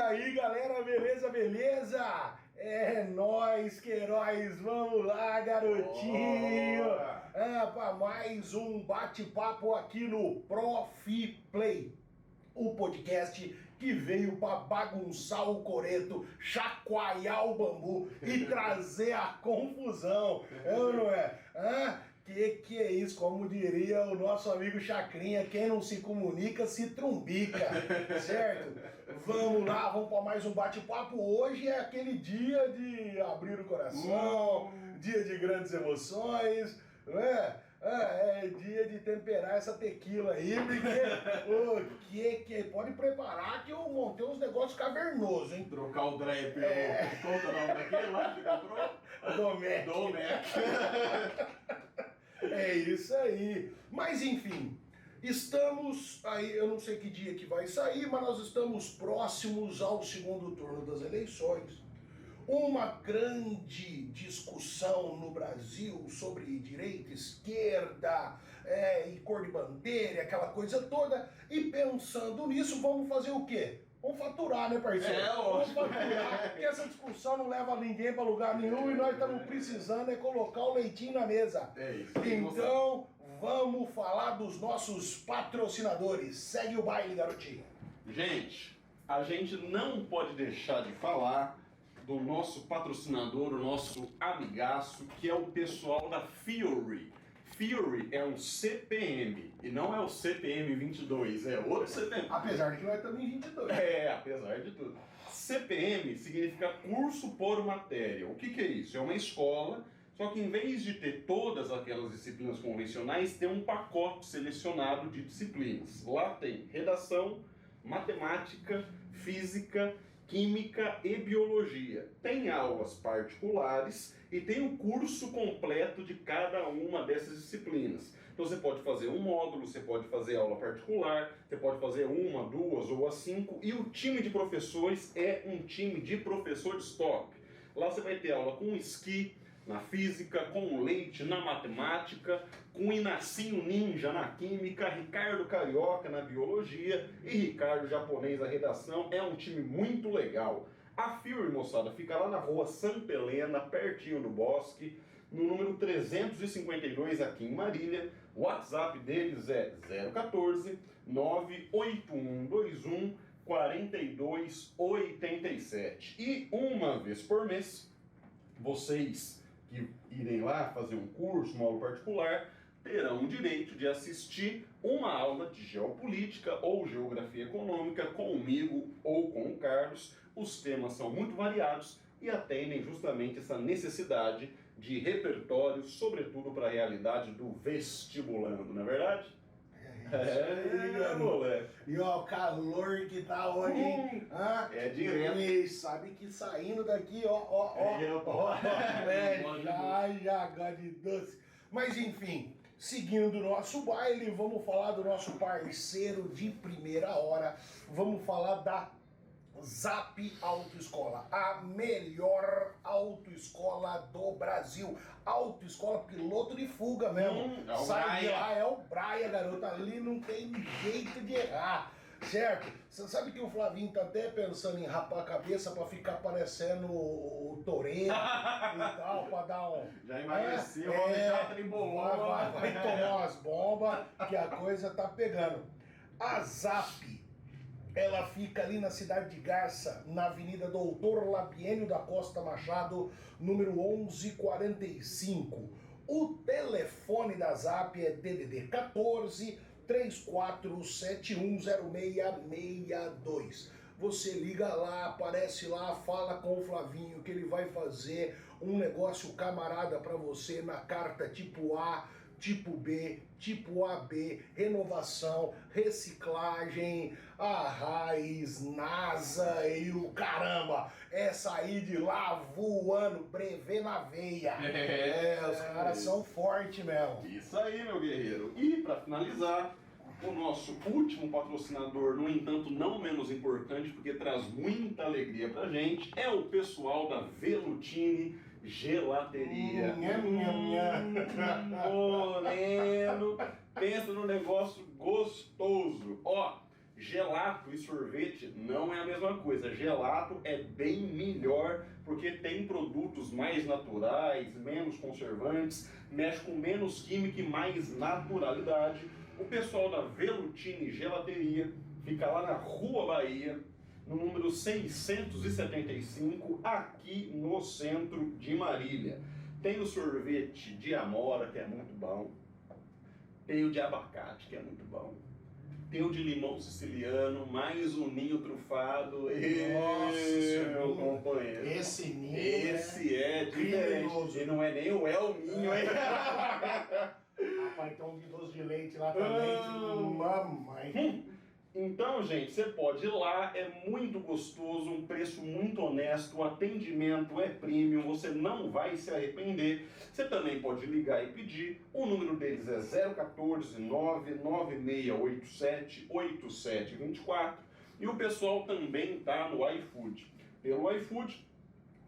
aí, galera, beleza, beleza? É nóis, Queiroz, vamos lá, garotinho! Para mais um bate-papo aqui no Profi Play, o podcast que veio para bagunçar o coreto, chacoalhar o bambu e trazer a confusão, é ou não é? Que é isso? Como diria o nosso amigo Chacrinha, quem não se comunica se trumbica, certo? Vamos lá, vamos para mais um bate-papo. Hoje é aquele dia de abrir o coração, dia de grandes emoções, não é? É dia de temperar essa tequila aí, porque pode preparar que eu montei uns negócios cavernosos, hein? Trocar o Dreyer pelo... Conta o nome daquele lá que comprou? Domec. É isso aí. Mas enfim, estamos aí, eu não sei que dia que vai sair, mas nós estamos próximos ao segundo turno das eleições. Uma grande discussão no Brasil sobre direita, esquerda, e cor de bandeira, aquela coisa toda. E pensando nisso, vamos fazer o quê? Vamos faturar, né, parceiro? Vamos faturar, porque essa discussão não leva ninguém para lugar nenhum e nós estamos precisando colocar o leitinho na mesa. É isso. Então, vamos falar dos nossos patrocinadores. Segue o baile, garotinho. Gente, a gente não pode deixar de falar do nosso patrocinador, o nosso amigaço, que é o pessoal da Fiori. Fiori é um CPM, e não é o CPM 22, é outro CPM. Apesar de que nós estamos em 22. Apesar de tudo. CPM significa curso por matéria. O que é isso? É uma escola, só que em vez de ter todas aquelas disciplinas convencionais, tem um pacote selecionado de disciplinas. Lá tem redação, matemática, física, química e biologia. Tem aulas particulares e tem o curso completo de cada uma dessas disciplinas. Então você pode fazer um módulo, você pode fazer aula particular, você pode fazer uma, duas ou as 5. E o time de professores é um time de professores top. Lá você vai ter aula com esqui na física, com Leite na matemática, com Inacinho Ninja na química, Ricardo Carioca na biologia e Ricardo Japonês na redação. É um time muito legal. A Fiori, moçada, fica lá na rua Santa Helena, pertinho do Bosque, no número 352 aqui em Marília. O WhatsApp deles é 014 98121 4287. E uma vez por mês, vocês que irem lá fazer um curso, uma aula particular, terão o direito de assistir uma aula de geopolítica ou geografia econômica comigo ou com o Carlos. Os temas são muito variados e atendem justamente essa necessidade de repertório, sobretudo para a realidade do vestibulando, não é verdade? Moleque. E ó, o calor que tá hoje, hein? É direto. E sabe que saindo daqui, já gosta de doce. Mas enfim, seguindo o nosso baile, vamos falar do nosso parceiro de primeira hora. Vamos falar da Zap Autoescola, a melhor autoescola do Brasil. Autoescola piloto de fuga mesmo. É o Sai de Braia. lá, é o Braia, garoto. Ali não tem jeito de errar, certo? Você sabe que o Flavinho tá até pensando em rapar a cabeça pra ficar parecendo o Toreto e tal, pra dar um... Já emagreceu, já trimbolou. Vai tomar umas bombas que a coisa tá pegando. A Zap, ela fica ali na cidade de Garça, na Avenida Doutor Labienio da Costa Machado, número 1145. O telefone da Zap é DDD 14 34710662. Você liga lá, aparece lá, fala com o Flavinho que ele vai fazer um negócio camarada pra você na carta tipo A, tipo B, tipo AB, renovação, reciclagem, a raiz, NASA e o caramba. É sair de lá voando, brevê na veia. Os caras são fortes mesmo. Isso aí, meu guerreiro. E para finalizar, o nosso último patrocinador, no entanto não menos importante, porque traz muita alegria pra gente, é o pessoal da Velutini Gelateria. Moreno, pensa num negócio gostoso. Ó, Gelato e sorvete não é a mesma coisa. Gelato é bem melhor porque tem produtos mais naturais, menos conservantes, mexe com menos química e mais naturalidade. O pessoal da Velutini Gelateria fica lá na Rua Bahia, no número 675, aqui no centro de Marília. Tem o sorvete de amora, que é muito bom. Tem o de abacate, que é muito bom. Tem o de limão siciliano, mais um ninho trufado. Nossa, Meu companheiro. Esse ninho Esse é diferente. criminoso. E não é nem o El Ninho, hein? Rapaz, tem um de doce de leite lá também. Mamãe. Então, gente, você pode ir lá, é muito gostoso, um preço muito honesto, o atendimento é premium, você não vai se arrepender. Você também pode ligar e pedir, o número deles é 014 99687 8724 e o pessoal também está no iFood. Pelo iFood,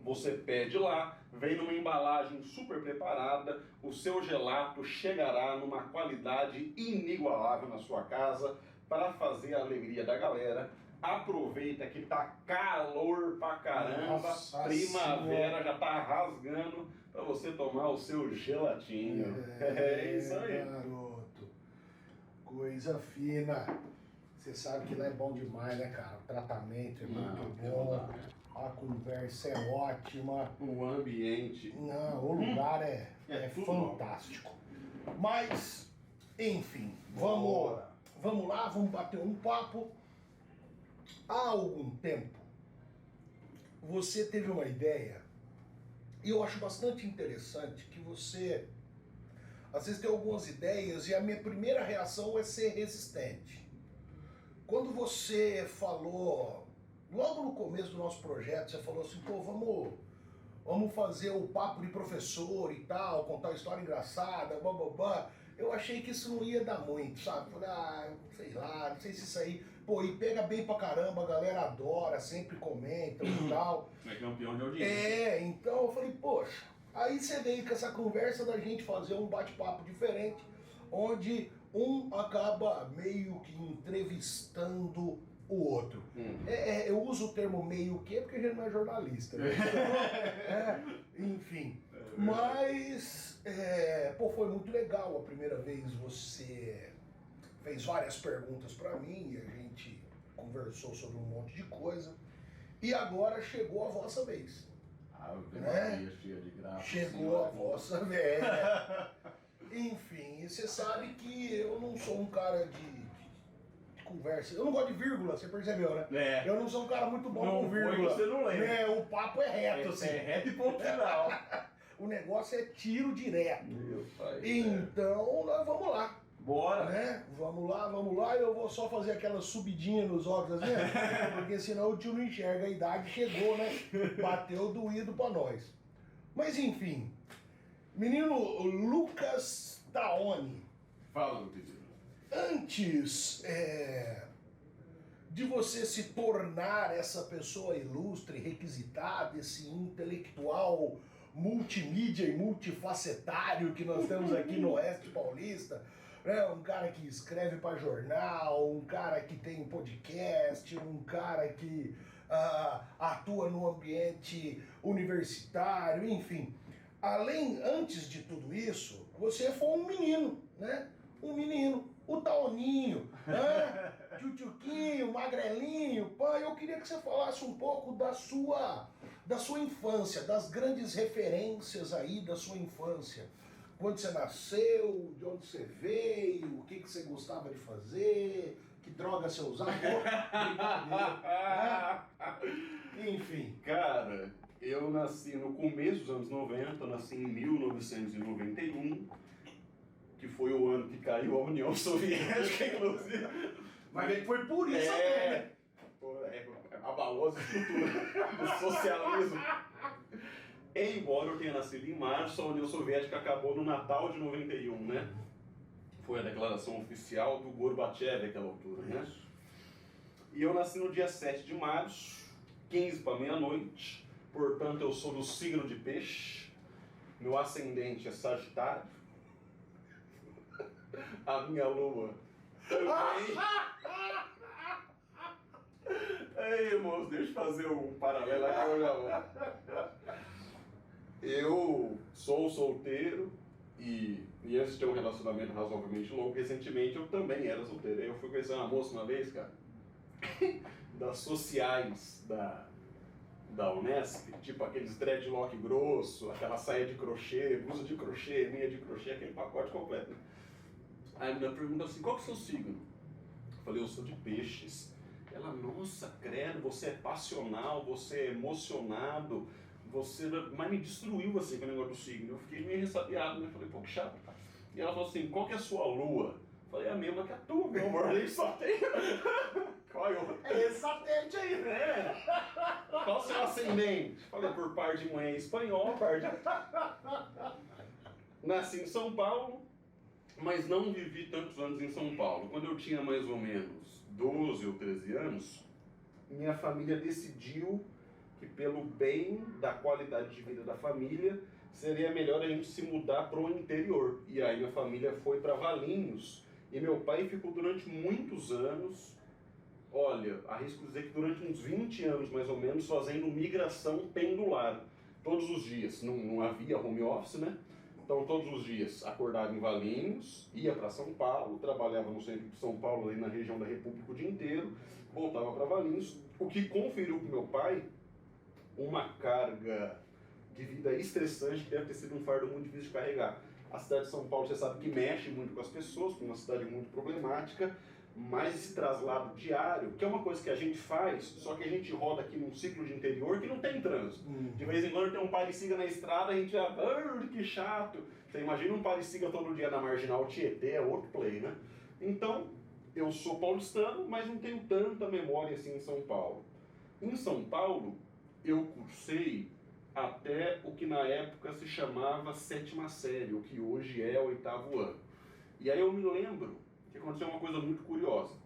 você pede lá, vem numa embalagem super preparada, o seu gelato chegará numa qualidade inigualável na sua casa, para fazer a alegria da galera. Aproveita que tá calor pra caramba, Nossa primavera senhora. já tá rasgando para você tomar o seu gelatinho. É isso aí. Garoto. Coisa fina. Você sabe que lá é bom demais, né, cara? O tratamento é muito bom. A conversa é ótima. O ambiente. Não, o lugar é tudo fantástico. Mas, enfim, vamos lá, vamos bater um papo. Há algum tempo, você teve uma ideia, e eu acho bastante interessante que você, às vezes, tem algumas ideias, e a minha primeira reação é ser resistente. Quando você falou, logo no começo do nosso projeto, você falou assim, pô, vamos fazer o papo de professor e tal, contar história engraçada, blá. Eu achei que isso não ia dar muito, sabe? Falei, sei lá, não sei se isso aí... Pô, e pega bem pra caramba, a galera adora, sempre comenta e tal. É campeão de audiência. Então eu falei, poxa, aí você veio com essa conversa da gente fazer um bate-papo diferente, onde um acaba meio que entrevistando o outro. Eu uso o termo meio que porque a gente não é jornalista, né? Então, enfim. Mas, foi muito legal a primeira vez. Você fez várias perguntas para mim e a gente conversou sobre um monte de coisa. E agora chegou a vossa vez. Maria cheia de graça. Chegou a vossa vez. Enfim, e você sabe que eu não sou um cara de conversa. Eu não gosto de vírgula, você percebeu, né? Eu não sou um cara muito bom com vírgula. Você não lembra. O papo é reto, assim. É reto e ponto final. O negócio é tiro direto. Meu pai. Então, nós vamos lá. Bora! Né? Vamos lá. Eu vou só fazer aquela subidinha nos óculos, assim, porque senão o tio não enxerga. A idade chegou, né? Bateu doído pra nós. Mas enfim, menino Lucas Taoni. Fala, meu querido. Antes de você se tornar essa pessoa ilustre, requisitada, esse intelectual multimídia e multifacetário que nós temos aqui no Oeste Paulista, né? Um cara que escreve para jornal, um cara que tem um podcast, um cara que atua no ambiente universitário, enfim. Antes de tudo isso, você foi um menino, né? Um menino, o Taoninho, né? Tchutchuquinho, magrelinho. Pai, eu queria que você falasse um pouco da sua infância, das grandes referências aí da sua infância. Quando você nasceu, de onde você veio, o que você gostava de fazer, que droga você usava. Enfim. Cara, eu nasci no começo dos anos 90, nasci em 1991, que foi o ano que caiu a União Soviética, inclusive. Mas foi por isso abalou as estruturas do socialismo. Embora eu tenha nascido em março, a União Soviética acabou no Natal de 91, né? Foi a declaração oficial do Gorbachev naquela altura, né? E eu nasci no dia 7 de março, 15 para meia-noite, portanto eu sou do signo de peixe, meu ascendente é Sagitário, a minha lua também Ei, moço, deixa eu fazer um paralelo aqui, olha. Eu sou solteiro e antes de ter um relacionamento razoavelmente longo, recentemente eu também era solteiro. Eu fui conhecer uma moça uma vez, cara, das sociais da Unesp, tipo aqueles dreadlock grosso, aquela saia de crochê, blusa de crochê, meia de crochê, aquele pacote completo. Aí a menina pergunta assim, qual que é o seu signo? Eu falei, eu sou de peixes. Ela, nossa, credo, você é passional, você é emocionado, você... Mas me destruiu assim com o negócio do signo. Eu fiquei meio ressabiado, né? Falei, pô, que chato. E ela falou assim, qual que é a sua lua? Eu falei, a mesma que a tua, meu amor, a gente só tem... Qual é o... É esse satélite aí, né? É. Qual o seu ascendente? Falei, por parte de mãe é espanhol, parte de... Nasci em São Paulo, mas não vivi tantos anos em São Paulo. Quando eu tinha mais ou menos 12 ou 13 anos, minha família decidiu que pelo bem da qualidade de vida da família, seria melhor a gente se mudar para o interior. E aí minha família foi para Valinhos, e meu pai ficou durante muitos anos, olha, arrisco dizer que durante uns 20 anos mais ou menos, fazendo migração pendular, todos os dias. Não havia home office, né? Então todos os dias acordava em Valinhos, ia para São Paulo, trabalhava no centro de São Paulo, ali na região da República o dia inteiro, voltava para Valinhos, o que conferiu para o meu pai uma carga de vida estressante que deve ter sido um fardo muito difícil de carregar. A cidade de São Paulo, você sabe que mexe muito com as pessoas, porque é uma cidade muito problemática, mas esse traslado diário, que é uma coisa que a gente faz, só que a gente roda aqui num ciclo de interior que não tem trânsito. De vez em quando tem um Parecida na estrada, a gente já, que chato. Você imagina um Parecida todo dia na Marginal Tietê, é outro play, né? Então, eu sou paulistano, mas não tenho tanta memória assim em São Paulo. Em São Paulo, eu cursei até o que na época se chamava 7ª série, o que hoje é o 8º ano. E aí eu me lembro que aconteceu uma coisa muito curiosa.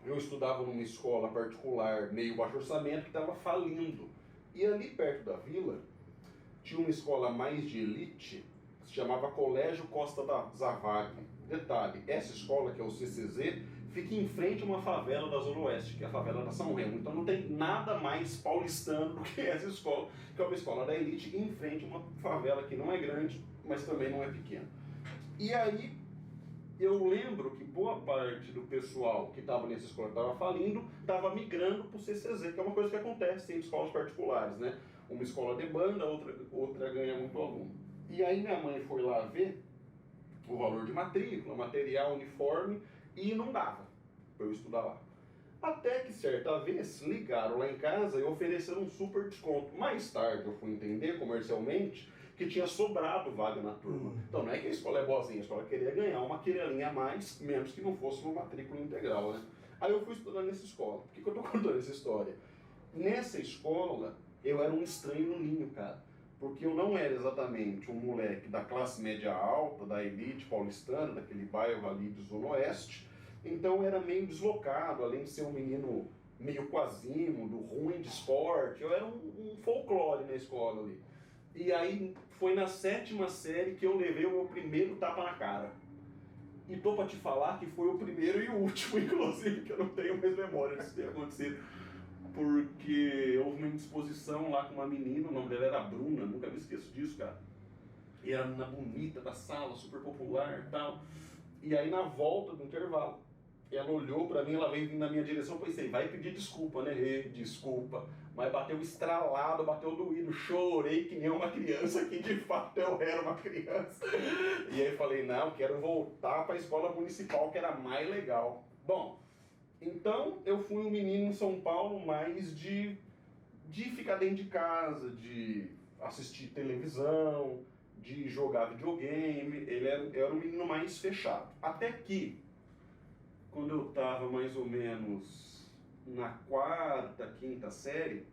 Eu estudava numa escola particular, meio baixo orçamento, que estava falindo. E ali perto da vila, tinha uma escola mais de elite, que se chamava Colégio Costa da Zavag. Detalhe, essa escola, que é o CCZ, fica em frente a uma favela da Zona Oeste, que é a favela da São Remo. Então não tem nada mais paulistano do que essa escola, que é uma escola da elite, em frente a uma favela que não é grande, mas também não é pequena. E aí, eu lembro que boa parte do pessoal que estava nessa escola que estava falindo, estava migrando para o CCZ, que é uma coisa que acontece em escolas particulares, né? Uma escola de banda, outra ganha muito aluno. E aí minha mãe foi lá ver o valor de matrícula, material, uniforme, e não dava para eu estudar lá. Até que certa vez ligaram lá em casa e ofereceram um super desconto. Mais tarde eu fui entender comercialmente que tinha sobrado vaga na turma. Então não é que a escola é boazinha, a escola queria ganhar uma querelinha a mais, menos que não fosse uma matrícula integral, né? Aí eu fui estudar nessa escola. Por que eu tô contando essa história? Nessa escola, eu era um estranho no ninho, cara. Porque eu não era exatamente um moleque da classe média alta, da elite paulistana, daquele bairro ali de Zona Oeste. Então eu era meio deslocado, além de ser um menino meio quasímodo, ruim de esporte. Eu era um folclore na escola ali. E aí foi na 7ª série que eu levei o meu primeiro tapa na cara. E tô pra te falar que foi o primeiro e o último, inclusive, que eu não tenho mais memória disso ter acontecido. Porque houve uma indisposição lá com uma menina, o nome dela era Bruna, nunca me esqueço disso, cara. E era uma menina bonita da sala, super popular e tal. E aí na volta do intervalo, ela olhou pra mim, ela veio vindo na minha direção, eu pensei, vai pedir desculpa, né? Desculpa. Mas bateu estralado, bateu doído, chorei que nem uma criança, que de fato eu era uma criança. E aí falei, não, quero voltar pra escola municipal, que era mais legal. Bom, então eu fui um menino em São Paulo mais de ficar dentro de casa, de assistir televisão, de jogar videogame. Ele era um menino mais fechado. Até que, quando eu estava mais ou menos na 4ª, 5ª série,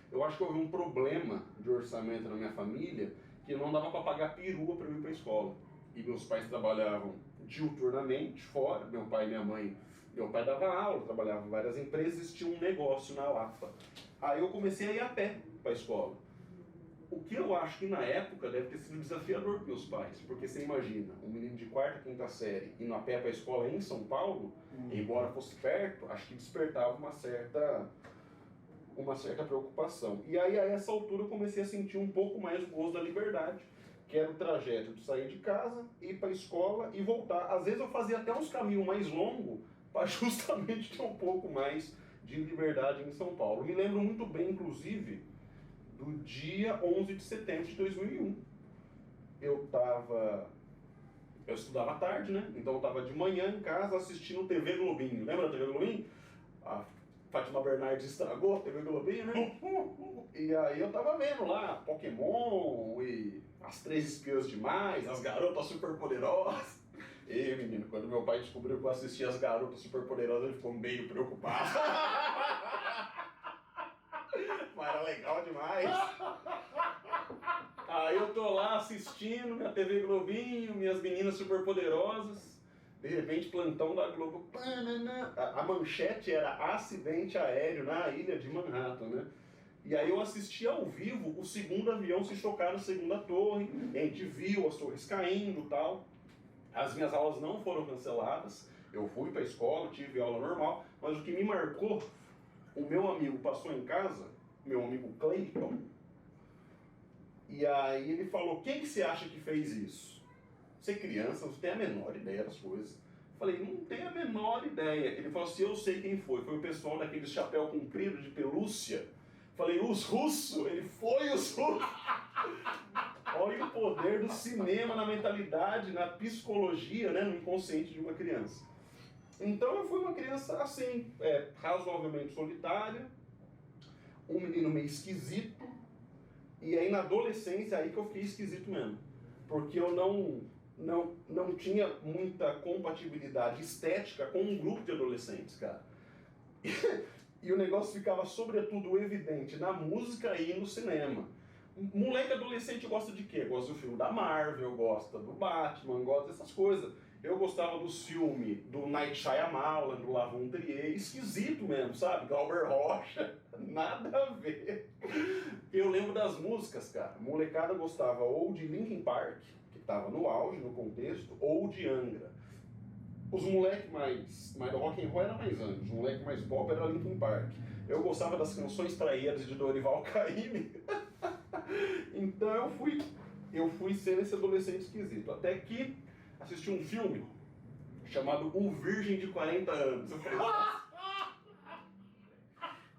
eu acho que houve um problema de orçamento na minha família, que não dava para pagar perua para eu ir para a escola. E meus pais trabalhavam diuturnamente fora, meu pai e minha mãe. Meu pai dava aula, trabalhava em várias empresas, tinha um negócio na Lapa. Aí eu comecei a ir a pé para a escola. O que eu acho que na época deve ter sido desafiador para meus pais, porque você imagina, um menino de quarta, quinta série indo a pé para a escola em São Paulo, embora fosse perto, acho que despertava uma certa preocupação. E aí, a essa altura, eu comecei a sentir um pouco mais o gosto da liberdade, que era o trajeto de sair de casa, ir para a escola e voltar. Às vezes eu fazia até uns caminhos mais longos, para justamente ter um pouco mais de liberdade em São Paulo. Me lembro muito bem, inclusive, do dia 11 de setembro de 2001. Eu estudava à tarde, né? Então eu estava de manhã em casa assistindo TV Globinho. Lembra da TV Globinho? A Fátima Bernardes estragou a TV Globinho, né? E aí eu tava vendo lá Pokémon e as Três Espiãs Demais, as Garotas Superpoderosas. E, menino, quando meu pai descobriu que eu assistia as Garotas Superpoderosas, ele ficou meio preocupado. Mas era legal demais. Aí eu tô lá assistindo minha TV Globinho, minhas meninas superpoderosas. De repente, plantão da Globo. A manchete era acidente aéreo na ilha de Manhattan, né? E aí eu assisti ao vivo o segundo avião se chocar na segunda torre. A gente viu as torres caindo e tal. As minhas aulas não foram canceladas. Eu fui pra escola, tive aula normal. Mas o que me marcou, o meu amigo passou em casa, meu amigo Clayton. E aí ele falou, quem que você acha que fez isso? Você é criança, você tem a menor ideia das coisas. Falei, não tenho a menor ideia. Ele falou assim, eu sei quem foi. Foi o pessoal daquele chapéu comprido de pelúcia. Falei, os russos? Ele foi os russos. Olha o poder do cinema na mentalidade, na psicologia, né, no inconsciente de uma criança. Então eu fui uma criança assim, razoavelmente solitária, um menino meio esquisito. E aí na adolescência aí que eu fiquei esquisito mesmo. Porque eu não tinha muita compatibilidade estética com um grupo de adolescentes, cara. E o negócio ficava sobretudo evidente na música e no cinema. Moleque adolescente gosta de quê? Gosta do filme da Marvel, gosta do Batman, gosta dessas coisas. Eu gostava dos filmes do Night Shyamalan, do Lavon Trier, esquisito mesmo, sabe? Glauber Rocha, nada a ver. Eu lembro das músicas, cara. A molecada gostava ou de Linkin Park, que estava no auge, no contexto, ou de Angra. Os moleques mais do rock and roll era mais antes, os moleques mais pop era Linkin Park. Eu gostava das canções traíras de Dorival Caymmi. Então eu fui ser esse adolescente esquisito. Até que assisti um filme chamado O Virgem de 40 Anos. Eu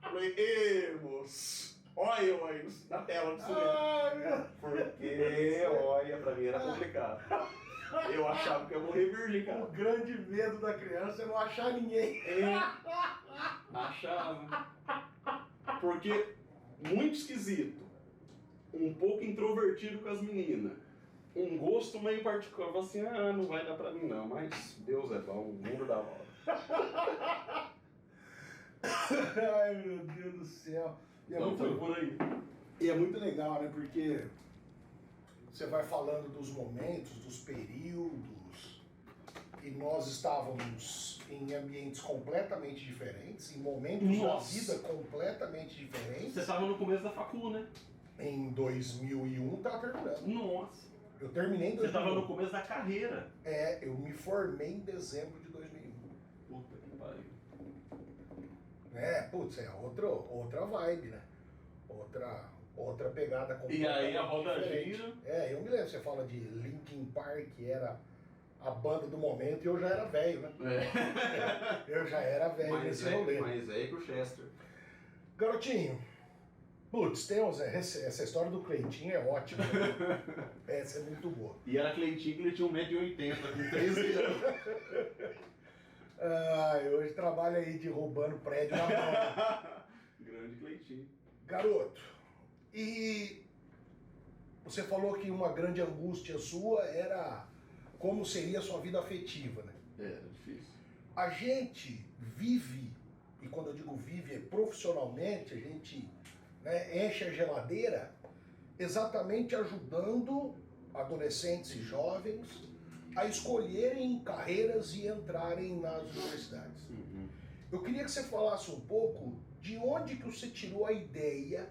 falei, moço, olha eu aí na tela do cinema. Porque, olha, pra mim era complicado. Eu achava que eu ia morrer virgem, cara. O grande medo da criança é não achar ninguém. Achava. Porque, muito esquisito, um pouco introvertido com as meninas, um gosto meio particular. Eu falei assim, não vai dar pra mim não, mas Deus é bom, o mundo dá volta. Ai, meu Deus do céu. E Então foi por aí. E é muito legal, né? Porque você vai falando dos momentos, dos períodos, e nós estávamos em ambientes completamente diferentes, em momentos da vida completamente diferentes. Você estava no começo da facul, né? Em 2001 estava terminando. Nossa. Eu terminei em 2001. Você estava no começo da carreira. Eu me formei em dezembro de 2001. Puta que pariu. Outra vibe, né? Outra pegada completamente. E aí a roda gira. Eu me lembro, você fala de Linkin Park, que era a banda do momento, e eu já era velho, né? Eu já era velho nesse rolê. Mais velho que o Chester. Garotinho, essa história do Cleitinho é ótima. Né? Essa é muito boa. E era Cleitinho que ele tinha 1,80m com 13 anos. Hoje trabalha aí de roubando prédio na mão. Grande Cleitinho. Garoto, e você falou que uma grande angústia sua era como seria a sua vida afetiva, né? Era difícil. A gente vive, e quando eu digo vive, é profissionalmente, a gente enche a geladeira exatamente ajudando adolescentes e jovens a escolherem carreiras e entrarem nas universidades. Uhum. Eu queria que você falasse um pouco de onde que você tirou a ideia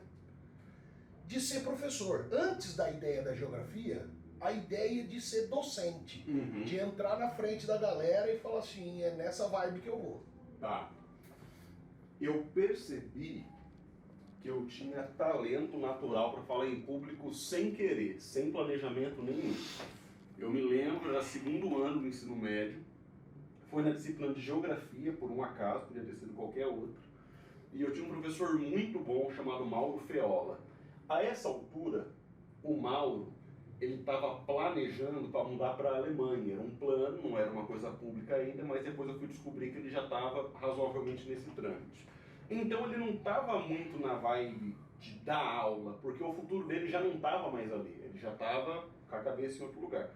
de ser professor. Antes da ideia da geografia, a ideia de ser docente. De entrar na frente da galera e falar assim, é nessa vibe que eu vou. Tá. Eu percebi que eu tinha talento natural para falar em público sem querer, sem planejamento nenhum. Eu me lembro, era segundo ano do ensino médio, foi na disciplina de geografia, por um acaso, podia ter sido qualquer outro, e eu tinha um professor muito bom chamado Mauro Feola. A essa altura, o Mauro, ele estava planejando para mudar para a Alemanha. Era um plano, não era uma coisa pública ainda, mas depois eu fui descobrir que ele já estava razoavelmente nesse trâmite. Então ele não estava muito na vibe de dar aula, porque o futuro dele já não estava mais ali, ele já estava com a cabeça em outro lugar.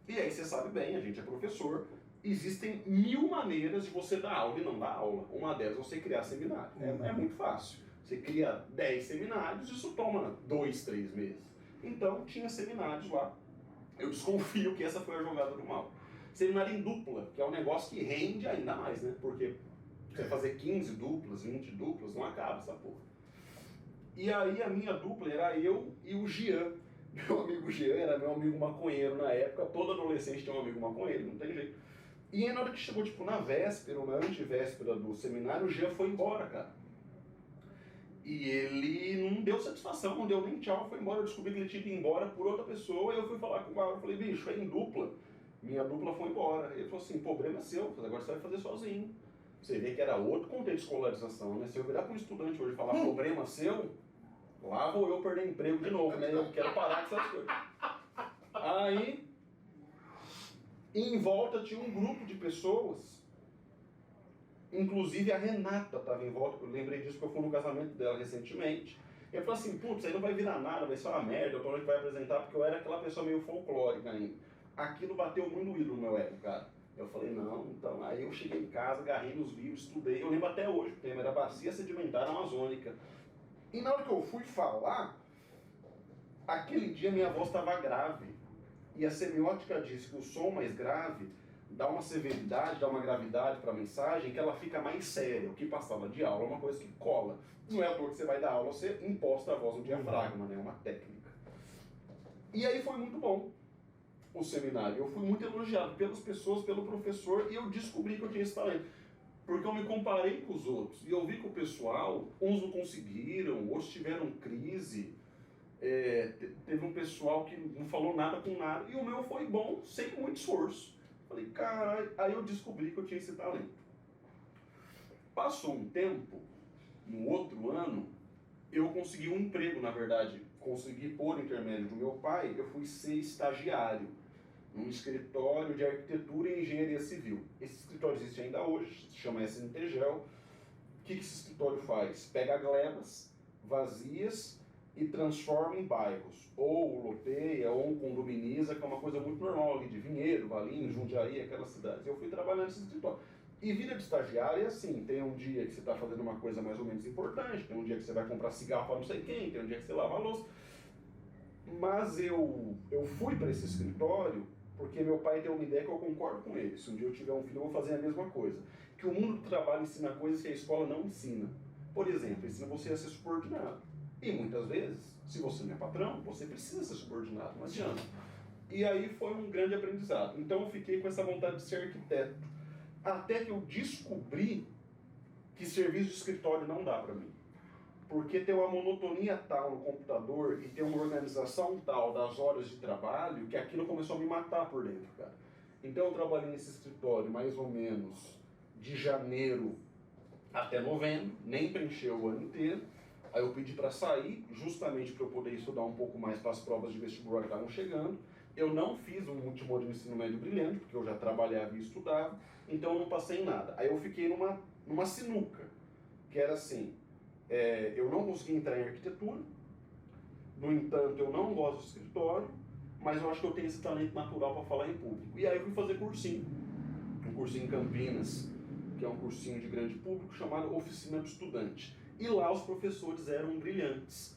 E aí você sabe bem, a gente é professor, existem 1000 maneiras de você dar aula e não dar aula. Uma delas é você criar seminário. É muito fácil. Você cria 10 seminários, isso toma 2, 3 meses. Então tinha seminários lá. Eu desconfio que essa foi a jogada do mal. Seminário em dupla, que é um negócio que rende ainda mais, né? Porque você fazer 15 duplas, 20 duplas, não acaba essa porra. E aí a minha dupla era eu e o Jean. Meu amigo Jean era meu amigo maconheiro na época, todo adolescente tem um amigo maconheiro, não tem jeito. E aí na hora que chegou, tipo, na véspera ou na antivéspera do seminário, o Jean foi embora, cara. E ele não deu satisfação, não deu nem tchau, foi embora. Eu descobri que ele tinha ido embora por outra pessoa, e eu fui falar com o Mauro, falei, bicho, é em dupla. Minha dupla foi embora. Ele falou assim, problema é seu, agora você vai fazer sozinho. Você vê que era outro contexto de escolarização, né? Se eu virar para um estudante hoje e falar problema seu, lá vou eu perder emprego de novo, né? Eu quero parar com essas coisas. Aí, em volta tinha um grupo de pessoas, inclusive a Renata estava em volta, eu lembrei disso porque eu fui no casamento dela recentemente. Eu falei assim, putz, aí não vai virar nada, vai ser uma merda, o Tony vai apresentar, porque eu era aquela pessoa meio folclórica ainda. Aquilo bateu muito doído no meu ego, cara. Eu falei, não, então, aí eu cheguei em casa, agarrei nos livros, estudei, eu lembro até hoje, o tema era Bacia Sedimentar Amazônica. E na hora que eu fui falar, aquele dia minha voz estava grave. E a semiótica diz que o som mais grave dá uma severidade, dá uma gravidade para a mensagem, que ela fica mais séria. O que passava de aula é uma coisa que cola. Não é à toa que você vai dar aula, você imposta a voz no diafragma, né? É uma técnica. E aí foi muito bom o seminário. Eu fui muito elogiado pelas pessoas, pelo professor, e eu descobri que eu tinha esse talento. Porque eu me comparei com os outros. E eu vi que o pessoal, uns não conseguiram, outros tiveram crise. Teve um pessoal que não falou nada com nada. E o meu foi bom, sem muito esforço. Falei, caralho. Aí eu descobri que eu tinha esse talento. Passou um tempo, no outro ano, eu consegui um emprego, na verdade. Consegui, por intermédio do meu pai, eu fui ser estagiário num escritório de arquitetura e engenharia civil. Esse escritório existe ainda hoje, se chama SNTGEL. O que esse escritório faz? Pega glebas vazias e transforma em bairros. Ou loteia, ou condominiza, que é uma coisa muito normal ali de Vinhedo, Valinhos, Jundiaí, aquelas cidades. Eu fui trabalhar nesse escritório. E vida de estagiário é assim, tem um dia que você está fazendo uma coisa mais ou menos importante, tem um dia que você vai comprar cigarro para não sei quem, tem um dia que você lava a louça. Mas eu fui para esse escritório porque meu pai tem uma ideia que eu concordo com ele. Se um dia eu tiver um filho, eu vou fazer a mesma coisa. Que o mundo do trabalho ensina coisas que a escola não ensina. Por exemplo, ensina você a ser subordinado. E muitas vezes, se você não é patrão, você precisa ser subordinado, não adianta. E aí foi um grande aprendizado. Então eu fiquei com essa vontade de ser arquiteto. Até que eu descobri que serviço de escritório não dá para mim. Porque tem uma monotonia tal no computador e tem uma organização tal das horas de trabalho que aquilo começou a me matar por dentro, cara. Então eu trabalhei nesse escritório mais ou menos de janeiro até novembro, nem preencheu o ano inteiro. Aí eu pedi para sair, justamente para eu poder estudar um pouco mais para as provas de vestibular que estavam chegando. Eu não fiz um último ano de ensino médio brilhante, porque eu já trabalhava e estudava, então eu não passei em nada. Aí eu fiquei numa sinuca, que era assim, eu não consegui entrar em arquitetura, no entanto eu não gosto de escritório, mas eu acho que eu tenho esse talento natural para falar em público. E aí eu fui fazer cursinho, um cursinho em Campinas, que é um cursinho de grande público, chamado Oficina do Estudante. E lá os professores eram brilhantes.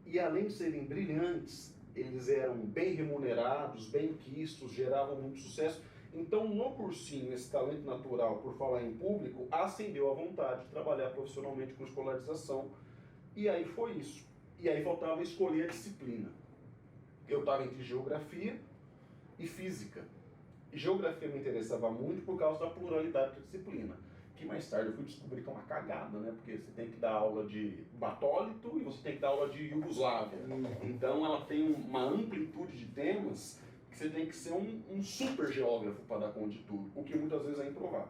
E além de serem brilhantes, eles eram bem remunerados, bem quistos, geravam muito sucesso. Então, no cursinho, esse talento natural por falar em público acendeu a vontade de trabalhar profissionalmente com escolarização. E aí foi isso. E aí faltava escolher a disciplina. Eu estava entre geografia e física. E geografia me interessava muito por causa da pluralidade da disciplina. Que mais tarde eu fui descobrir que é uma cagada, né? Porque você tem que dar aula de batólito e você tem que dar aula de Iugoslávia. Então ela tem uma amplitude de temas que você tem que ser um super geógrafo para dar conta de tudo, o que muitas vezes é improvável.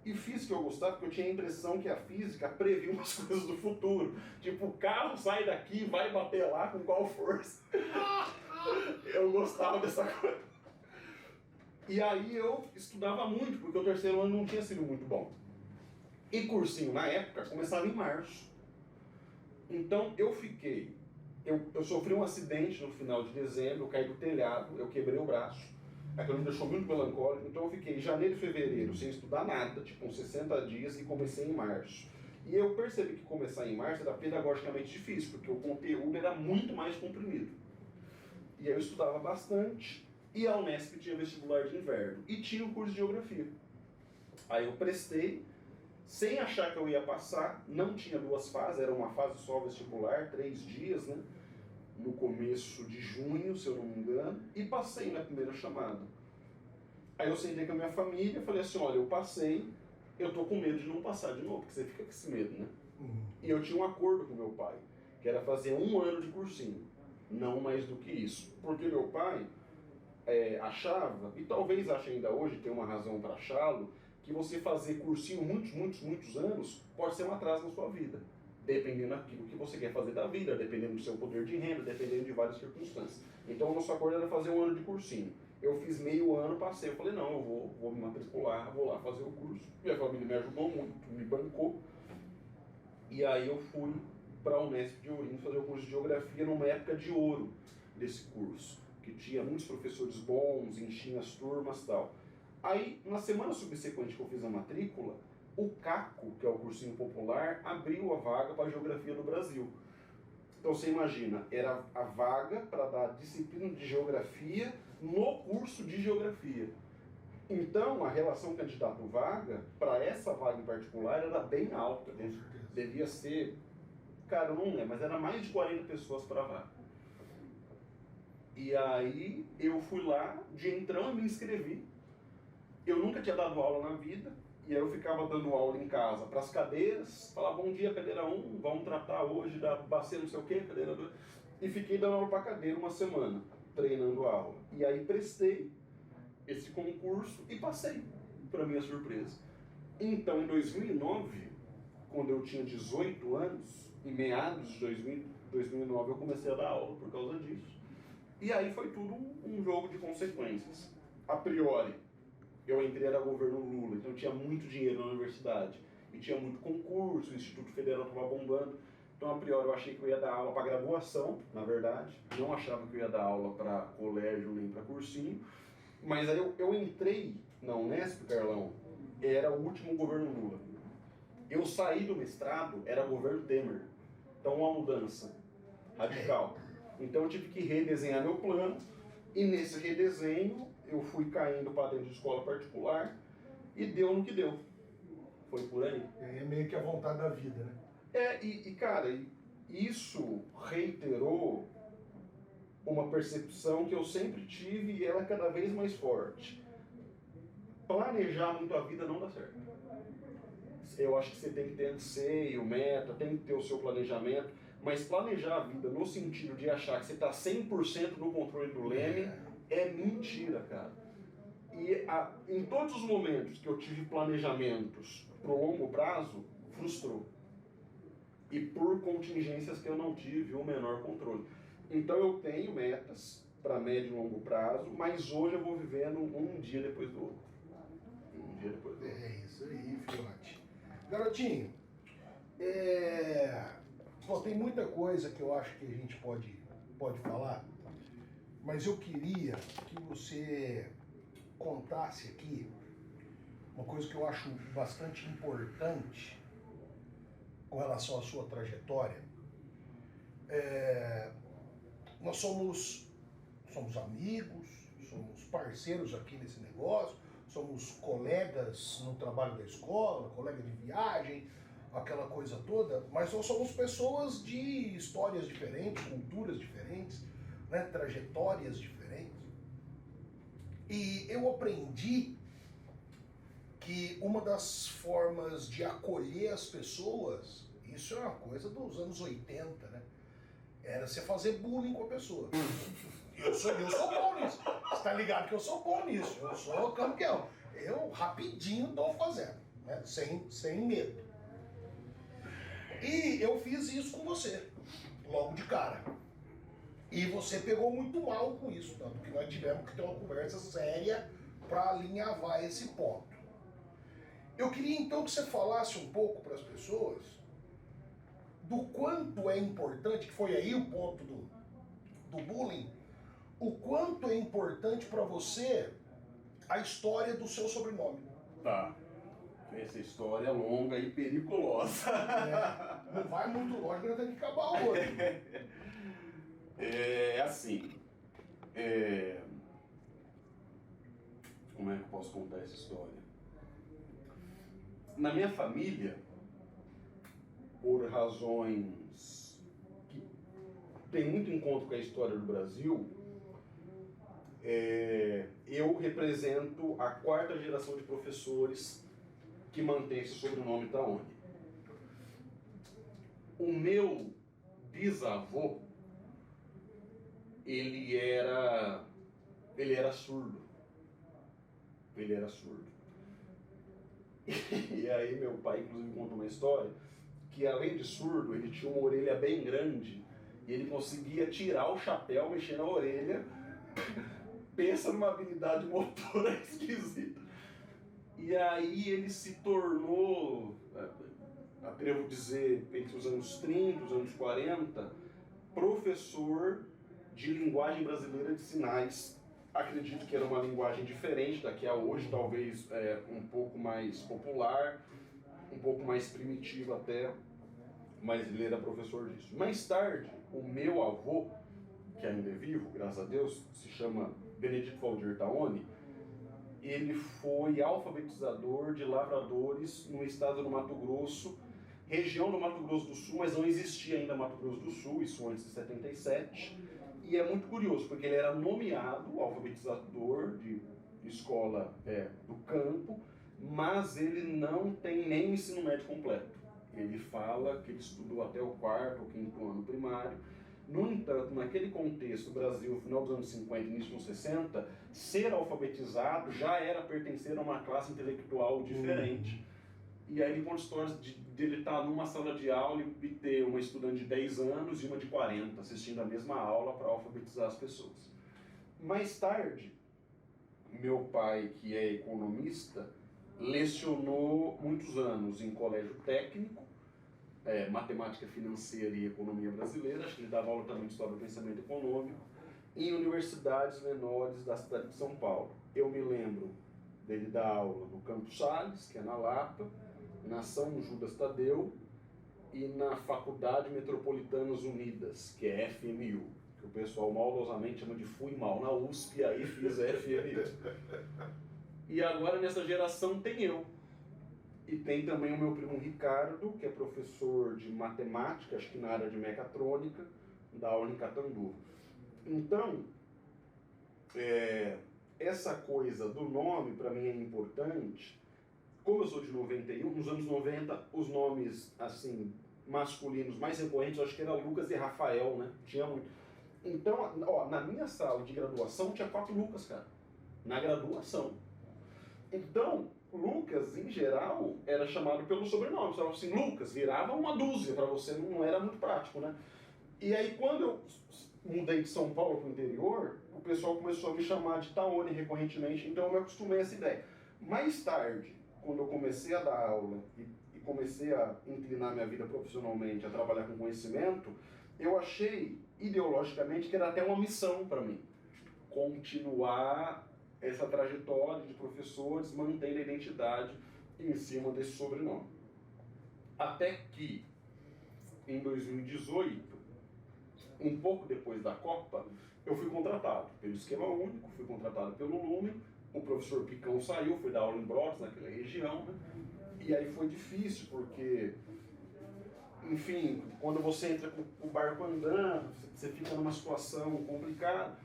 E física eu gostava porque eu tinha a impressão que a física previa umas coisas do futuro. Tipo, o carro sai daqui e vai bater lá com qual força. Eu gostava dessa coisa. E aí eu estudava muito, porque o terceiro ano não tinha sido muito bom. E cursinho, na época, começava em março. Então eu sofri um acidente no final de dezembro, eu caí do telhado, eu quebrei o braço. Aquilo me deixou muito melancólico, então eu fiquei janeiro e fevereiro sem estudar nada, tipo uns 60 dias, e comecei em março. E eu percebi que começar em março era pedagogicamente difícil, porque o conteúdo era muito mais comprimido. E aí eu estudava bastante, e a Unesp tinha vestibular de inverno, e tinha o curso de geografia. Aí eu prestei, sem achar que eu ia passar, não tinha duas fases, era uma fase só vestibular, 3 dias, né? No começo de junho, se eu não me engano, e passei na primeira chamada. Aí eu sentei com a minha família e falei assim, olha, eu passei, eu tô com medo de não passar de novo, porque você fica com esse medo, né? E eu tinha um acordo com meu pai, que era fazer 1 ano de cursinho, não mais do que isso. Porque meu pai achava, e talvez ache ainda hoje, tem uma razão para achá-lo, que você fazer cursinho muitos anos pode ser um atraso na sua vida. Dependendo daquilo que você quer fazer da vida, dependendo do seu poder de renda, dependendo de várias circunstâncias. Então o nosso acordo era fazer 1 ano de cursinho. Eu fiz meio ano, passei, eu falei, não, eu vou me matricular, vou lá fazer o curso. Minha família me ajudou muito, me bancou. E aí eu fui para a Unesp de Ourinhos fazer o curso de Geografia numa época de ouro desse curso, que tinha muitos professores bons, enchia as turmas e tal. Aí, na semana subsequente que eu fiz a matrícula, o CACO, que é o cursinho popular, abriu a vaga para a Geografia do Brasil. Então você imagina, era a vaga para dar disciplina de Geografia no curso de Geografia. Então a relação candidato-vaga, para essa vaga em particular, era bem alta. Devia ser, cara, eu não lembro, mas era mais de 40 pessoas para a vaga. E aí eu fui lá, de entrão, e me inscrevi. Eu nunca tinha dado aula na vida, e aí eu ficava dando aula em casa para as cadeiras, falava, bom dia, cadeira 1, vamos tratar hoje da bacia não sei o quê, cadeira 2. E fiquei dando aula para cadeira 1 semana, treinando aula. E aí prestei esse concurso e passei, para minha surpresa. Então, em 2009, quando eu tinha 18 anos, em meados de 2009, eu comecei a dar aula por causa disso. E aí foi tudo um jogo de consequências. A priori, eu entrei era governo Lula, então tinha muito dinheiro na universidade. E tinha muito concurso, o Instituto Federal estava bombando. Então, a priori, eu achei que eu ia dar aula para graduação, na verdade. Não achava que eu ia dar aula para colégio nem para cursinho. Mas aí eu entrei na Unesp, Carlão, era o último governo Lula. Eu saí do mestrado, era governo Temer. Então, uma mudança radical. Então, eu tive que redesenhar meu plano. E nesse redesenho, eu fui caindo para dentro de escola particular e deu no que deu. Foi por aí. É meio que a vontade da vida, né? Cara, isso reiterou uma percepção que eu sempre tive e ela é cada vez mais forte. Planejar muito a vida não dá certo. Eu acho que você tem que ter anseio, meta, tem que ter o seu planejamento, mas planejar a vida no sentido de achar que você está 100% no controle do leme é mentira, cara. E em todos os momentos que eu tive planejamentos para o longo prazo, frustrou. E por contingências que eu não tive o menor controle. Então eu tenho metas para médio e longo prazo, mas hoje eu vou vivendo um dia depois do outro. Um dia depois do outro. É isso aí, filhote. Garotinho, bom, tem muita coisa que eu acho que a gente pode falar, mas eu queria que você contasse aqui uma coisa que eu acho bastante importante com relação à sua trajetória. Nós somos amigos, somos parceiros aqui nesse negócio, somos colegas no trabalho da escola, colega de viagem, aquela coisa toda, mas nós somos pessoas de histórias diferentes, culturas diferentes, né, trajetórias diferentes. E eu aprendi que uma das formas de acolher as pessoas, isso é uma coisa dos anos 80, né? Era você fazer bullying com a pessoa. Eu sou bom nisso. Você tá ligado que eu sou bom nisso. Eu sou campeão. Eu rapidinho tô fazendo, né? Sem medo. E eu fiz isso com você, logo de cara. E você pegou muito mal com isso, tanto que nós tivemos que ter uma conversa séria para alinhavar esse ponto. Eu queria então que você falasse um pouco para as pessoas do quanto é importante, que foi aí o ponto do bullying, o quanto é importante para você a história do seu sobrenome. Tá. Essa história é longa e periculosa. Não vai muito longe, porque nós temos que acabar hoje. É assim. Como é que eu posso contar essa história? Na minha família, por razões que tem muito encontro com a história do Brasil, eu represento a 4ª geração de professores que mantém esse sobrenome Taone. O meu bisavô, ele era surdo. Ele era surdo. E aí meu pai, inclusive, conta uma história que, além de surdo, ele tinha uma orelha bem grande e ele conseguia tirar o chapéu, mexer na orelha. Pensa numa habilidade motora esquisita. E aí ele se tornou, atrevo a dizer, entre os anos 30 e os anos 40, professor de linguagem brasileira de sinais. Acredito que era uma linguagem diferente da que é hoje, talvez um pouco mais popular, um pouco mais primitiva até, mas ele era professor disso. Mais tarde, o meu avô, que ainda é vivo, graças a Deus, se chama Benedito Valdir Taone, ele foi alfabetizador de lavradores no estado do Mato Grosso, região do Mato Grosso do Sul, mas não existia ainda Mato Grosso do Sul, isso antes de 77. E é muito curioso, porque ele era nomeado alfabetizador de escola do campo, mas ele não tem nem o ensino médio completo. Ele fala que ele estudou até o 4º ou 5º ano primário. No entanto, naquele contexto, Brasil, final dos anos 50 e início dos 60, ser alfabetizado já era pertencer a uma classe intelectual diferente. E aí ele conta histórias dele estar numa sala de aula e ter uma estudante de 10 anos e uma de 40 assistindo a mesma aula para alfabetizar as pessoas. Mais tarde, meu pai, que é economista, lecionou muitos anos em colégio técnico, matemática financeira e economia brasileira, acho que ele dava aula também de história do pensamento econômico, em universidades menores da cidade de São Paulo. Eu me lembro dele dar aula no Campos Sales, que é na Lapa, na São Judas Tadeu e na Faculdade Metropolitanas Unidas, que é FMU, que o pessoal maldosamente chama de fui mal na USP, aí fiz a FMU. E agora nessa geração tem eu. E tem também o meu primo Ricardo, que é professor de matemática, acho que na área de mecatrônica, da aula em Catanduva. Então, essa coisa do nome para mim é importante. Como eu sou de 91, nos anos 90, os nomes assim masculinos mais recorrentes, eu acho que era Lucas e Rafael, né? Tinha muito. Então, na minha sala de graduação tinha 4 Lucas, cara. Na graduação. Então, Lucas, em geral, era chamado pelo sobrenome. Você falava assim, Lucas, virava uma dúzia, para você não era muito prático, né? E aí, quando eu mudei de São Paulo para o interior, o pessoal começou a me chamar de Taone recorrentemente, então eu me acostumei a essa ideia. Mais tarde, quando eu comecei a dar aula e comecei a inclinar minha vida profissionalmente, a trabalhar com conhecimento, eu achei, ideologicamente, que era até uma missão para mim. Continuar essa trajetória de professores, mantendo a identidade em cima desse sobrenome. Até que, em 2018, um pouco depois da Copa, eu fui contratado pelo Esquema Único, fui contratado pelo Lumen, o professor Picão saiu, fui dar aula em Brotas, naquela região, né? E aí foi difícil, porque enfim, quando você entra com o barco andando, você fica numa situação complicada.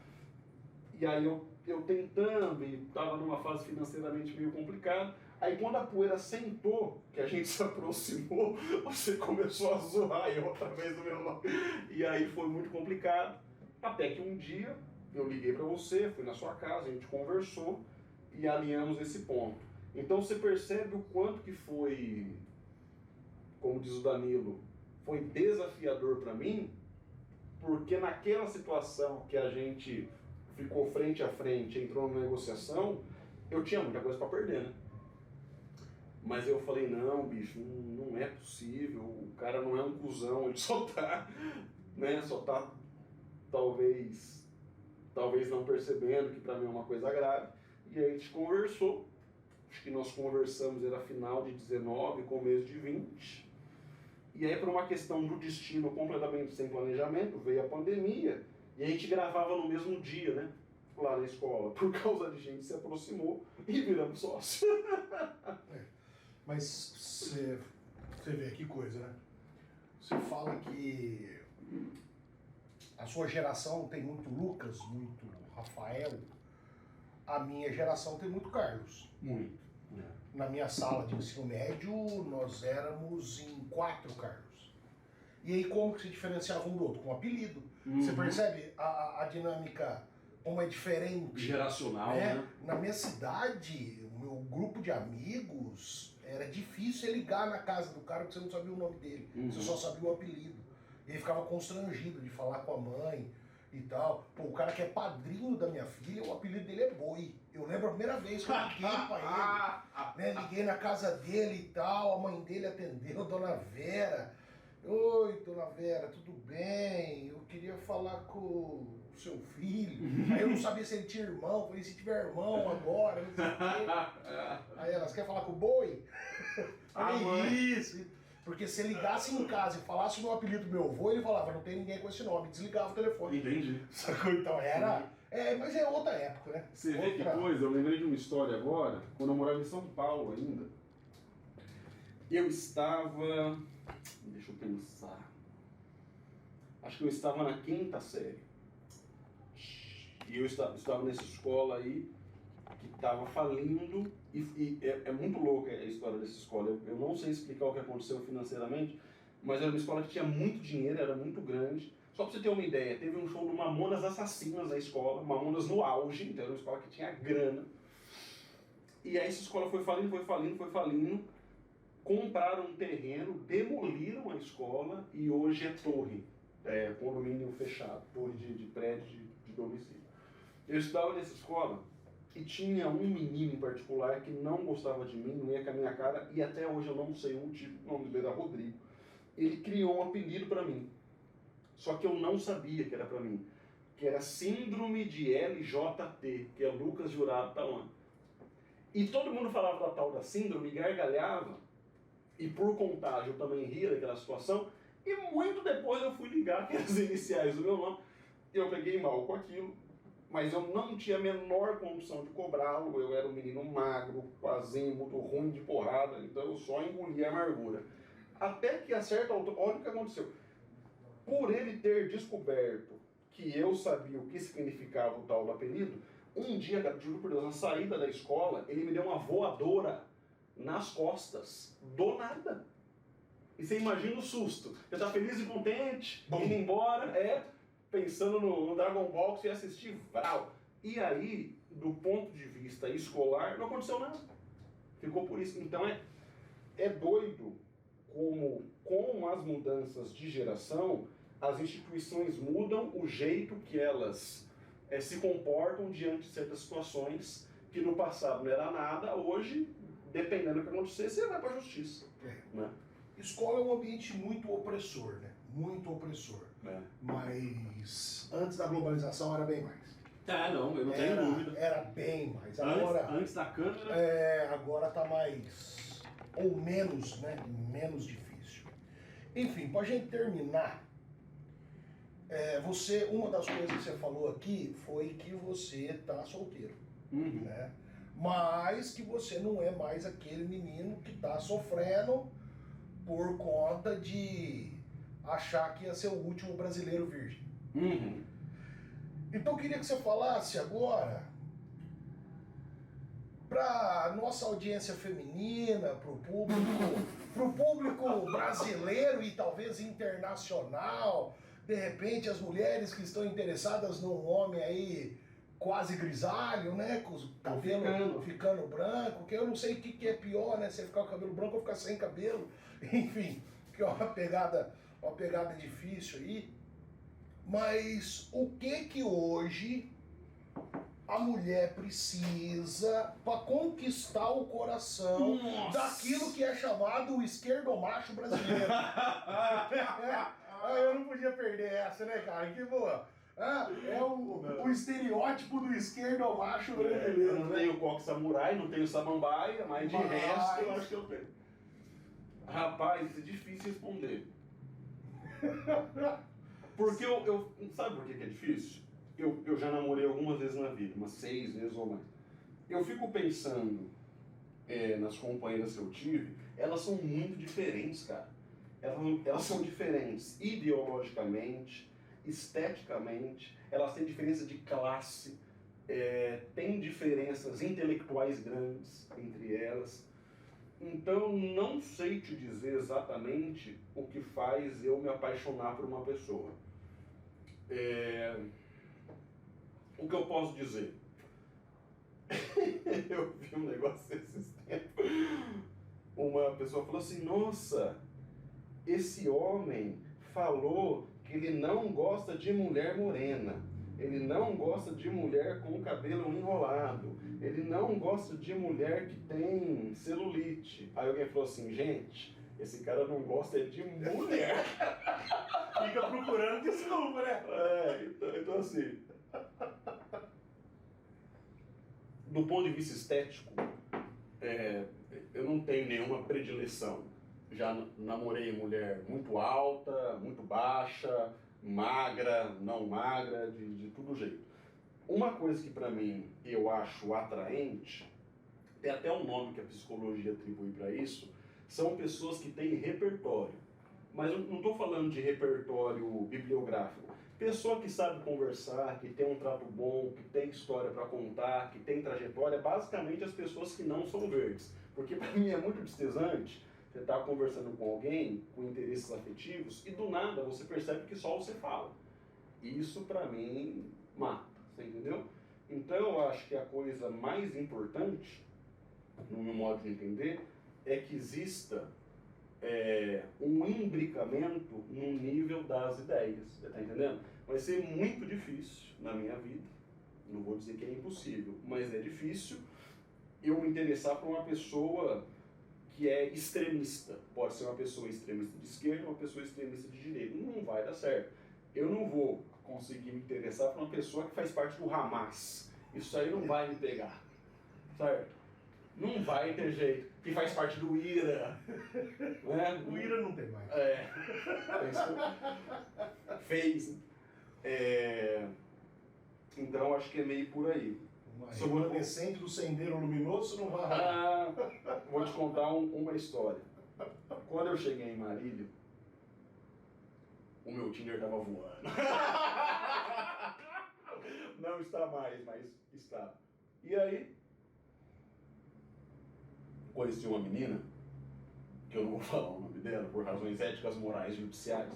E aí eu tentando, e estava numa fase financeiramente meio complicada. Aí quando a poeira sentou, que a gente se aproximou, você começou a zoar eu outra vez do meu nome. E aí foi muito complicado. Até que um dia eu liguei para você, fui na sua casa, a gente conversou e alinhamos esse ponto. Então você percebe o quanto que foi, como diz o Danilo, foi desafiador para mim, porque naquela situação que a gente ficou frente a frente, entrou numa negociação, eu tinha muita coisa para perder, né? Mas eu falei, não, bicho, não é possível, o cara não é um cuzão, ele só tá, né, talvez não percebendo que pra mim é uma coisa grave. E aí a gente conversou, acho que nós conversamos, era final de 19, começo de 20. E aí por uma questão do destino completamente sem planejamento, veio a pandemia, e a gente gravava no mesmo dia, né, lá na escola. Por causa de gente se aproximou e viramos sócios. Mas você vê que coisa, né? Você fala que a sua geração tem muito Lucas, muito Rafael. A minha geração tem muito Carlos. Muito. Na minha sala de ensino médio, nós éramos em 4 Carlos. E aí como que se diferenciava um do outro? Com apelido. Você percebe a dinâmica, como é diferente? Geracional, né? Na minha cidade, o meu grupo de amigos, era difícil você ligar na casa do cara porque você não sabia o nome dele. Você só sabia o apelido. E ele ficava constrangido de falar com a mãe e tal. Pô, o cara que é padrinho da minha filha, o apelido dele é Boi. Eu lembro a primeira vez que eu liguei pra ele, né? Liguei na casa dele e tal, a mãe dele atendeu, Dona Vera. Oi, Dona Vera, tudo bem? Eu queria falar com o seu filho. Aí eu não sabia se ele tinha irmão, falei, se tiver irmão agora, não sei o quê. Aí elas, quer falar com o Boi? Falei, isso. Porque se ele ligasse em casa e falasse o meu apelido do meu avô, ele falava, não tem ninguém com esse nome, desligava o telefone. Entendi. Sacou? Então era... mas é outra época, né? Você vê que coisa, eu lembrei de uma história agora, quando eu morava em São Paulo ainda. Eu estava... Deixa eu pensar. Acho que eu estava na 5ª série. E eu estava nessa escola aí, que estava falindo, e é muito louca a história dessa escola. Eu não sei explicar o que aconteceu financeiramente, mas era uma escola que tinha muito dinheiro, era muito grande. Só pra você ter uma ideia, teve um show do Mamonas Assassinas na escola, Mamonas no auge, então era uma escola que tinha grana. E aí essa escola foi falindo, compraram um terreno, demoliram a escola e hoje é torre, condomínio fechado, torre de prédio de domicílio. Eu estudava nessa escola e tinha um menino em particular que não gostava de mim, não ia com a minha cara, e até hoje eu não sei o motivo, o nome dele era Rodrigo. Ele criou um apelido para mim, só que eu não sabia que era para mim, que era Síndrome de LJT, que é Lucas Jurado Tauan. E todo mundo falava da tal da síndrome, gargalhava, e por contágio eu também ria daquela situação, e muito depois eu fui ligar que as iniciais do meu nome, eu peguei mal com aquilo, mas eu não tinha a menor condição de cobrá-lo, eu era um menino magro, quasinho, muito ruim de porrada, então eu só engolia a amargura. Até que a certa altura, olha o que aconteceu, por ele ter descoberto que eu sabia o que significava o tal do apelido, um dia, juro por Deus, na saída da escola, ele me deu uma voadora nas costas, do nada. E você imagina o susto. Você tá feliz e contente, indo embora, pensando no Dragon Ball que você ia assistir, vrau. E aí, do ponto de vista escolar, não aconteceu nada. Ficou por isso. Então é doido como com as mudanças de geração, as instituições mudam o jeito que elas se comportam diante de certas situações que no passado não era nada, hoje, dependendo do que acontecer, você vai para a justiça. Né? Escola é um ambiente muito opressor, né? Muito opressor. Mas antes da globalização era bem mais. Não, eu não tenho dúvida. Era bem mais. Agora, antes da câmera... agora tá mais... ou menos, né? Menos difícil. Enfim, pra gente terminar, uma das coisas que você falou aqui foi que você tá solteiro, né? Mas que você não é mais aquele menino que tá sofrendo por conta de achar que ia ser o último brasileiro virgem. Uhum. Então eu queria que você falasse agora para nossa audiência feminina, para o público brasileiro e talvez internacional, de repente as mulheres que estão interessadas num homem aí quase grisalho, né, com o cabelo ficando branco, que eu não sei o que é pior, né, você ficar com o cabelo branco ou ficar sem cabelo, enfim, que é uma pegada difícil aí. Mas o que hoje a mulher precisa para conquistar o coração daquilo que é chamado o esquerdomacho brasileiro? Eu não podia perder essa, né, cara? Que boa. O estereótipo do esquerdomacho brasileiro. Eu não tenho coque samurai, não tenho samambaia, mas de resto eu acho que eu tenho. Rapaz, isso é difícil responder. Porque sabe por que é difícil? Eu já namorei algumas vezes na vida, umas 6 vezes ou mais. Eu fico pensando nas companheiras que eu tive, elas são muito diferentes, cara. Elas são diferentes ideologicamente, esteticamente, elas têm diferença de classe, têm diferenças intelectuais grandes entre elas. Então, não sei te dizer exatamente o que faz eu me apaixonar por uma pessoa. O que eu posso dizer? Eu vi um negócio esses tempos. Uma pessoa falou assim, nossa, esse homem falou que ele não gosta de mulher morena. Ele não gosta de mulher com o cabelo enrolado. Ele não gosta de mulher que tem celulite. Aí alguém falou assim, gente, esse cara não gosta de mulher. Fica procurando desculpa, né? Então assim, do ponto de vista estético, eu não tenho nenhuma predileção. Já namorei mulher muito alta, muito baixa, magra, não magra, de todo jeito. Uma coisa que pra mim eu acho atraente, tem até um nome que a psicologia atribui para isso, são pessoas que têm repertório. Mas eu não estou falando de repertório bibliográfico. Pessoa que sabe conversar, que tem um trato bom, que tem história para contar, que tem trajetória, basicamente as pessoas que não são verdes. Porque para mim é muito destesante você estar conversando com alguém com interesses afetivos e do nada você percebe que só você fala. E isso para mim mata, você entendeu? Então eu acho que a coisa mais importante, no meu modo de entender, é que exista um imbricamento no nível das ideias, você tá entendendo? Vai ser muito difícil na minha vida, não vou dizer que é impossível, mas é difícil eu me interessar por uma pessoa que é extremista. Pode ser uma pessoa extremista de esquerda, uma pessoa extremista de direita. Não vai dar certo. Eu não vou conseguir me interessar por uma pessoa que faz parte do Hamas. Isso aí não vai me pegar, certo? Não vai ter jeito. Que faz parte do IRA. Né? O IRA não tem mais. Fez. Então acho que é meio por aí. Uma descente do sendeiro luminoso não vai. Vou te contar uma história. Quando eu cheguei em Marília, o meu Tinder tava voando. Não está mais, mas está. E aí, conheci uma menina, que eu não vou falar o nome dela, por razões éticas, morais, judiciais,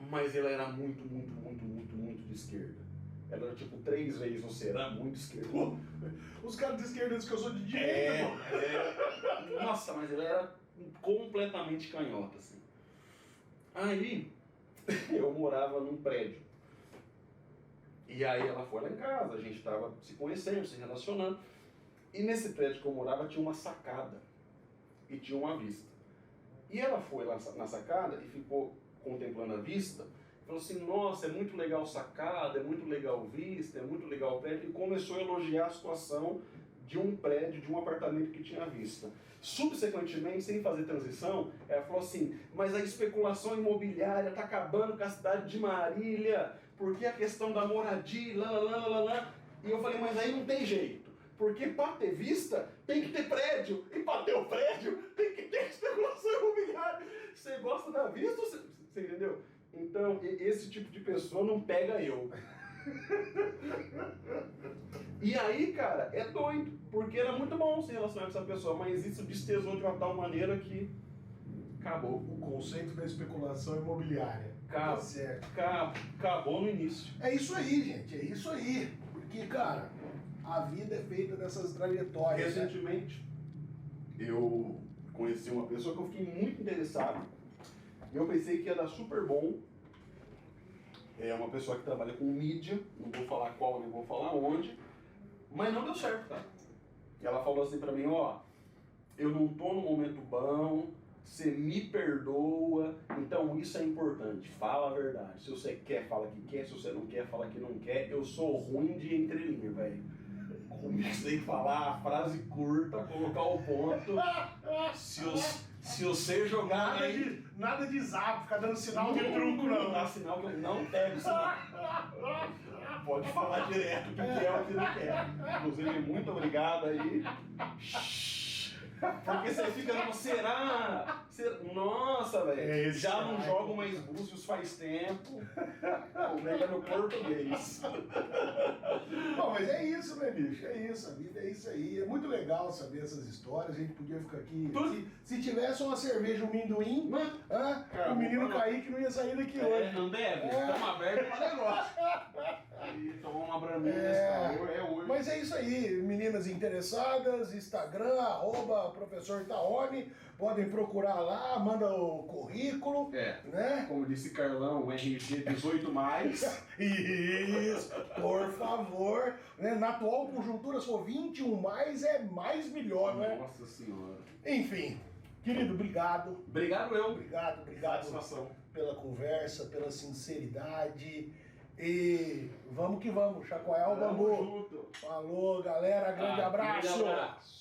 mas ela era muito de esquerda. Ela era tipo 3 vezes você era muito esquerda. Os caras de esquerda dizem que eu sou de direita. Nossa, mas ela era completamente canhota, assim. Aí, eu morava num prédio. E aí ela foi lá em casa, a gente tava se conhecendo, se relacionando. E nesse prédio que eu morava tinha uma sacada. E tinha uma vista. E ela foi lá na sacada e ficou contemplando a vista. Falou assim, nossa, é muito legal sacada, é muito legal vista, é muito legal prédio. E começou a elogiar a situação de um prédio, de um apartamento que tinha vista. Subsequentemente, sem fazer transição, ela falou assim, mas a especulação imobiliária está acabando com a cidade de Marília, porque a questão da moradia, lá. E eu falei, mas aí não tem jeito. Porque para ter vista, tem que ter prédio. E para ter o prédio, tem que ter especulação imobiliária. Você gosta da vista, você entendeu? Então, esse tipo de pessoa não pega eu. E aí, cara, é doido. Porque era muito bom se relacionar com essa pessoa, mas isso destesou de uma tal maneira que acabou. O conceito da especulação imobiliária. Tá certo. Acabou no início. É isso aí, gente, é isso aí. Porque, cara, a vida é feita dessas trajetórias. Né? Recentemente, eu conheci uma pessoa que eu fiquei muito interessado. Eu pensei que ia dar super bom. É uma pessoa que trabalha com mídia, não vou falar qual, nem vou falar onde, mas não deu certo, tá? E ela falou assim pra mim, ó, eu não tô no momento bom, você me perdoa, então isso é importante, fala a verdade. Se você quer, fala que quer, se você não quer, fala que não quer. Eu sou ruim de entrelinha, velho. Comecei a falar a frase curta, colocar o ponto. Se você jogar Nada de zap, ficar dando sinal de truco, não não. dá sinal que eu não pego sinal. Pode falar direto o que quer ou o que não quer. Inclusive, muito obrigado aí. Porque você fica no será? Nossa, velho. Já não jogo mais Búzios faz tempo. O velho é no português. Bom, mas é isso, né, bicho? É isso, a vida é isso aí. É muito legal saber essas histórias. A gente podia ficar aqui. Se tivesse uma cerveja, um minduim, o menino Kaique não ia sair daqui hoje. Não deve. Estamos abertos para negócio. E tomar uma braminha nesse calor é hoje. Mas é isso aí, meninas interessadas, Instagram, @professor Taone, podem procurar lá, manda o currículo, né? Como disse Carlão, o RG 18+. Isso, por favor. Né? Na atual conjuntura, se for 21+, é mais melhor, né? Nossa Senhora. Enfim, querido, obrigado. Obrigado eu. Obrigado Satisfação. pela conversa, pela sinceridade. E vamos que vamos, chacoalhar o bambu. Junto. Falou, galera, grande abraço. Grande abraço.